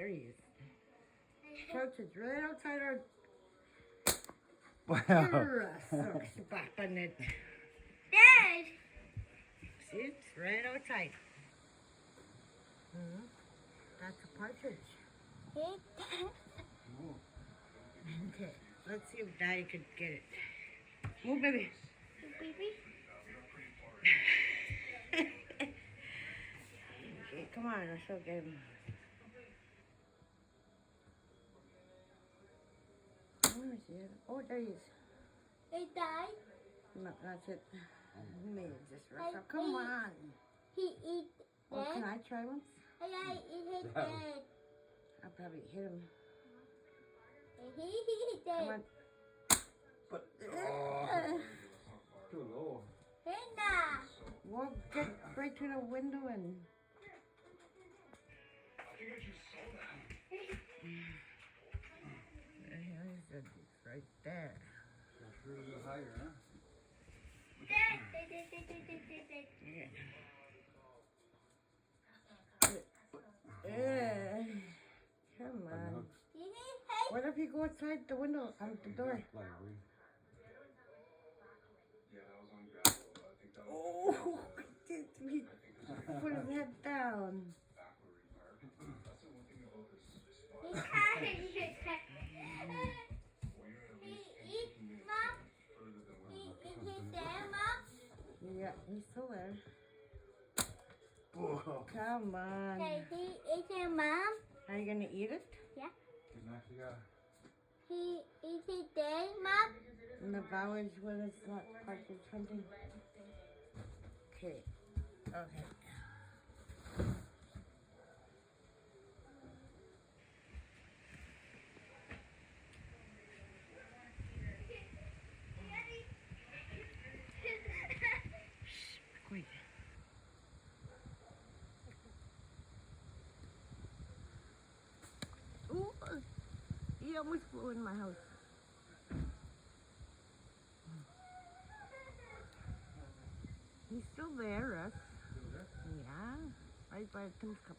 there he is. Partridge right outside our Wow. spot on it. Dad! See, it's right outside. That's a partridge. Okay, let's see if Daddy could get it. Move, baby. Baby? Okay, come on, I shall get him. Where is he? Oh, there he is. He died. No, that's it. He made it just right. So come on. He eat Oh, can dead. I try once? I eat his dead. I'll probably hit him. He Come dead. on. But, oh, too low. Hinda. Well, get right through the window and... There he is. It's right there. That's really higher, huh? Yeah. Come on. What if you go outside the window, out the door? Oh, he put his head down. Yeah, he's still there. Whoa. Come on. Hey, he eats your mom. Are you gonna eat it? Yeah. Yeah. He eats his dead mom. In the bowels when it's not partridge hunting. Okay. Okay. Quick. Ooh, he almost flew in my house. He's still there, Russ. Yeah, right by Tim's cup.